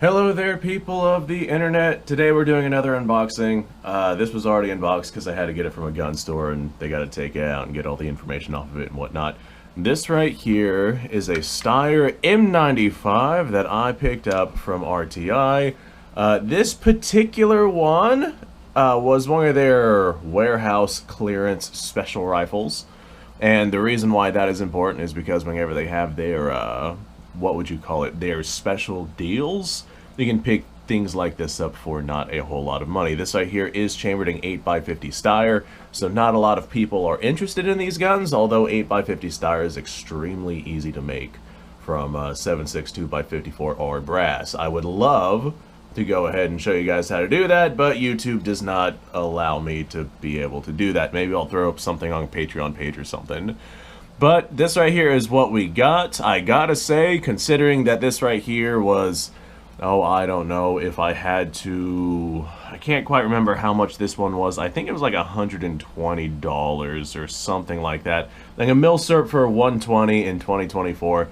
Hello there, people of the internet. Today we're doing another unboxing. This was already unboxed because I had to get it from a gun store and they got to take it out and get all the information off of it and whatnot. This right here is a Steyr M95 that I picked up from RTI. This particular one was one of their warehouse clearance special rifles. And the reason why that is important is because whenever they have their, what would you call it, their special deals, you can pick things like this up for not a whole lot of money. This right here is chambered in 8x50 Steyr, so not a lot of people are interested in these guns, although 8x50 Steyr is extremely easy to make from 7.62x54R brass. I would love to go ahead and show you guys how to do that, but YouTube does not allow me to be able to do that. Maybe I'll throw up something on Patreon page or something. But this right here is what we got. I gotta say, considering that this right here was, oh, I don't know if I had to, I can't quite remember how much this one was. I think it was like $120 or something like that. Like a milsurp for $120 in 2024,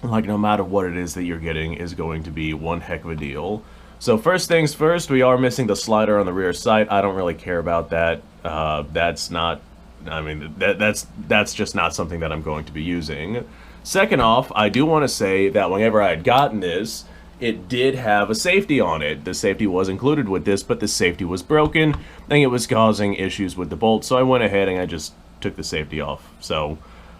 like no matter what it is that you're getting is going to be one heck of a deal. So first things first, we are missing the slider on the rear sight. I don't really care about that. That's not, I mean, that's just not something that I'm going to be using. Second off, I do want to say that whenever I had gotten this, it did have a safety on it. The safety was included with this, but the safety was broken, and it was causing issues with the bolt, so I went ahead and I just took the safety off. So,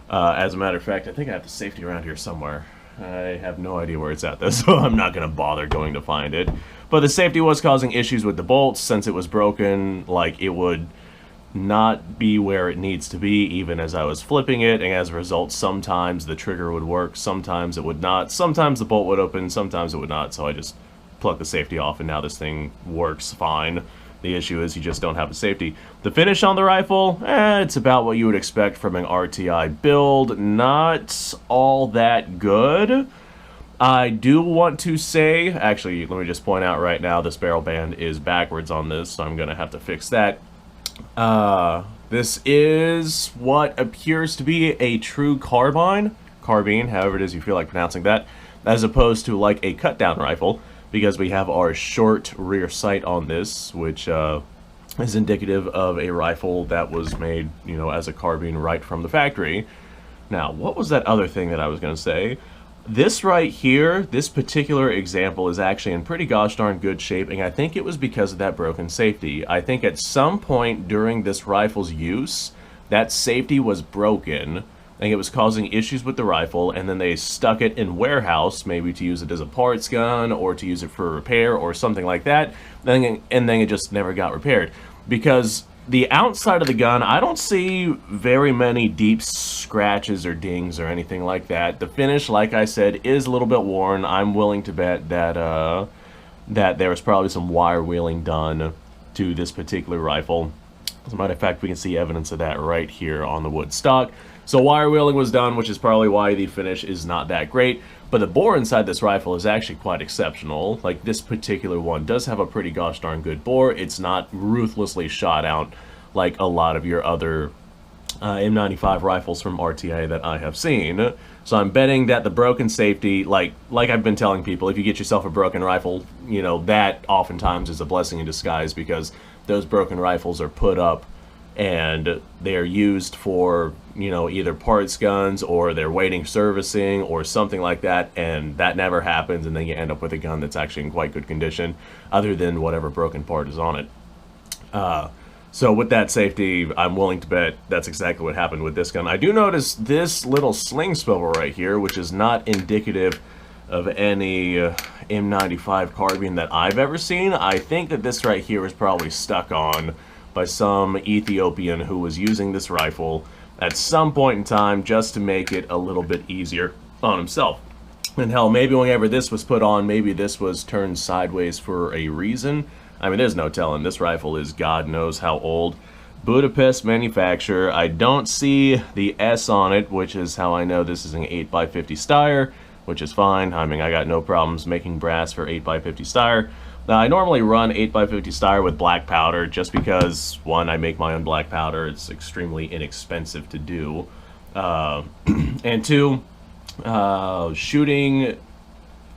as a matter of fact, I think I have the safety around here somewhere. I have no idea where it's at, though, so I'm not going to bother going to find it. But the safety was causing issues with the bolts. Since it was broken, like, it would not be where it needs to be even as I was flipping it, and as a result sometimes the trigger would work, sometimes it would not, sometimes the bolt would open, sometimes it would not, so I just plugged the safety off and now this thing works fine. The issue is you just don't have the safety. The finish on the rifle, it's about what you would expect from an RTI build, not all that good. I do want to say, actually let me just point out right now this barrel band is backwards on this, so I'm gonna have to fix that. This is what appears to be a true carbine, however it is you feel like pronouncing that, as opposed to like a cut-down rifle, because we have our short rear sight on this, which is indicative of a rifle that was made, you know, as a carbine right from the factory. Now, what was that other thing that I was going to say? This right here, this particular example is actually in pretty gosh darn good shape, and I think it was because of that broken safety. I think at some point during this rifle's use, that safety was broken, and it was causing issues with the rifle, and then they stuck it in warehouse, maybe to use it as a parts gun, or to use it for repair, or something like that, and then it just never got repaired. Because the outside of the gun, I don't see very many deep scratches or dings or anything like that. The finish, like I said, is a little bit worn. I'm willing to bet that that there was probably some wire wheeling done to this particular rifle. As a matter of fact, we can see evidence of that right here on the wood stock. So wire wheeling was done, which is probably why the finish is not that great. But the bore inside this rifle is actually quite exceptional. Like, this particular one does have a pretty gosh darn good bore. It's not ruthlessly shot out like a lot of your other M95 rifles from RTA that I have seen. So I'm betting that the broken safety, like I've been telling people, if you get yourself a broken rifle, you know, that oftentimes is a blessing in disguise, because those broken rifles are put up and they're used for, you know, either parts guns or they're waiting servicing or something like that, and that never happens, and then you end up with a gun that's actually in quite good condition other than whatever broken part is on it. So with that safety, I'm willing to bet that's exactly what happened with this gun. I do notice this little sling swivel right here, which is not indicative of any M95 carbine that I've ever seen. I think that this right here was probably stuck on by some Ethiopian who was using this rifle at some point in time just to make it a little bit easier on himself. And hell, maybe whenever this was put on, maybe this was turned sideways for a reason. I mean, there's no telling. This rifle is God knows how old. Budapest manufacturer. I don't see the S on it, which is how I know this is an 8x50 Steyr, which is fine. I mean, I got no problems making brass for 8x50 Steyr. Now, I normally run 8x50 Steyr with black powder just because, one, I make my own black powder. It's extremely inexpensive to do. And two, shooting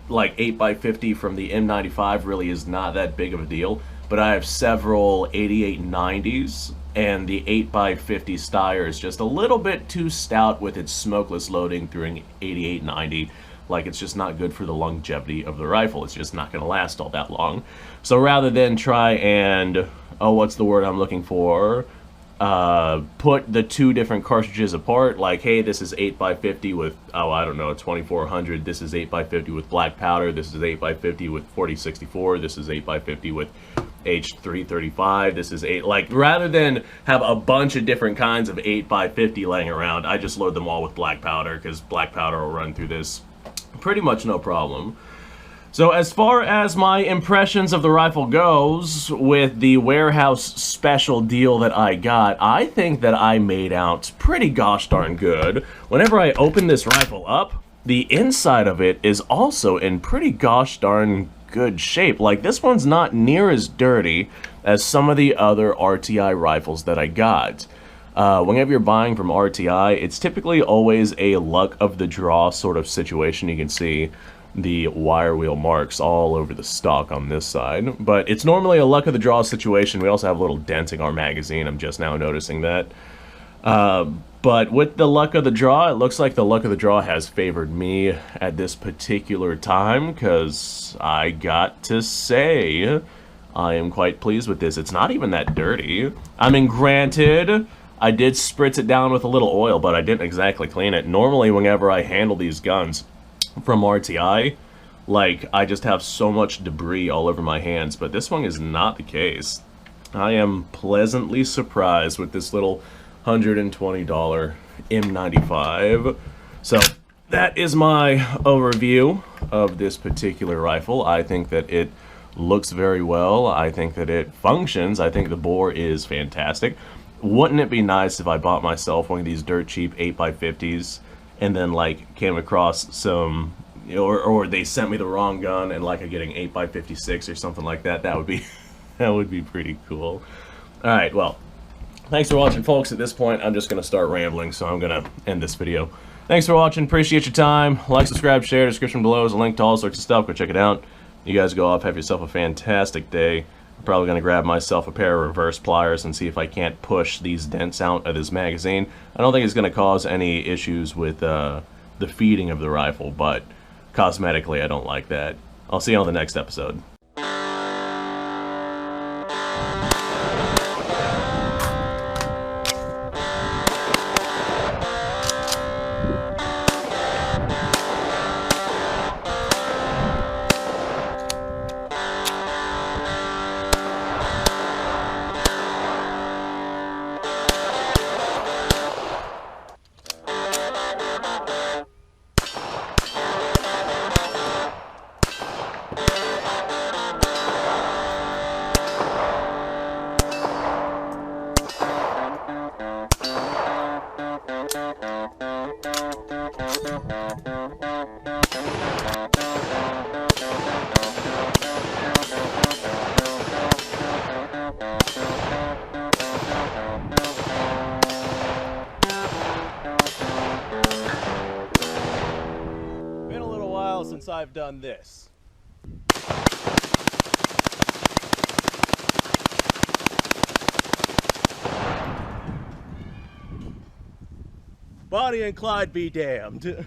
like 8x50 from the M95 really is not that big of a deal, but I have several 8890s, and the 8x50 Steyr is just a little bit too stout with its smokeless loading through an 8890. Like, it's just not good for the longevity of the rifle. It's just not going to last all that long. So rather than try and, oh, what's the word I'm looking for? Put the two different cartridges apart, like, hey, this is 8x50 with, oh, I don't know, 2400, this is 8x50 with black powder, this is 8x50 with 4064, this is 8x50 with H335, this is 8, like, rather than have a bunch of different kinds of 8x50 laying around, I just load them all with black powder, because black powder will run through this pretty much no problem. So as far as my impressions of the rifle goes, with the warehouse special deal that I got, I think that I made out pretty gosh darn good. Whenever I open this rifle up, the inside of it is also in pretty gosh darn good shape. Like, this one's not near as dirty as some of the other RTI rifles that I got. Whenever you're buying from RTI, it's typically always a luck of the draw sort of situation. You can see the wire wheel marks all over the stock on this side, but it's normally a luck of the draw situation. We also have a little dent in our magazine. I'm just now noticing that. But with the luck of the draw, it looks like the luck of the draw has favored me at this particular time, because I got to say I am quite pleased with this. It's not even that dirty. I mean, granted, I did spritz it down with a little oil, but I didn't exactly clean it. Normally, whenever I handle these guns from RTI, like, I just have so much debris all over my hands, but this one is not the case. I am pleasantly surprised with this little $120 M95. So that is my overview of this particular rifle. I think that it looks very well. I think that it functions. I think the bore is fantastic. Wouldn't it be nice if I bought myself one of these dirt cheap 8x50s and then, like, came across some, or they sent me the wrong gun and, like, I'm getting 8x56 or something like that? That would be that would be pretty cool. Alright, well, thanks for watching, folks. At this point, I'm just going to start rambling, so I'm going to end this video. Thanks for watching. Appreciate your time. Like, subscribe, share. Description below is a link to all sorts of stuff. Go check it out. You guys go off. Have yourself a fantastic day. I'm probably going to grab myself a pair of reverse pliers and see if I can't push these dents out of this magazine. I don't think it's going to cause any issues with the feeding of the rifle, but cosmetically I don't like that. I'll see you on the next episode. Since I've done this. Bonnie and Clyde be damned. The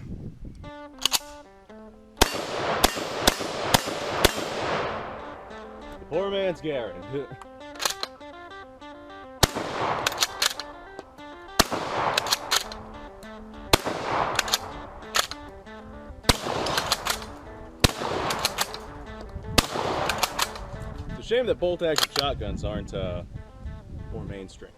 poor man's Garen. Shame that bolt-action shotguns aren't more mainstream.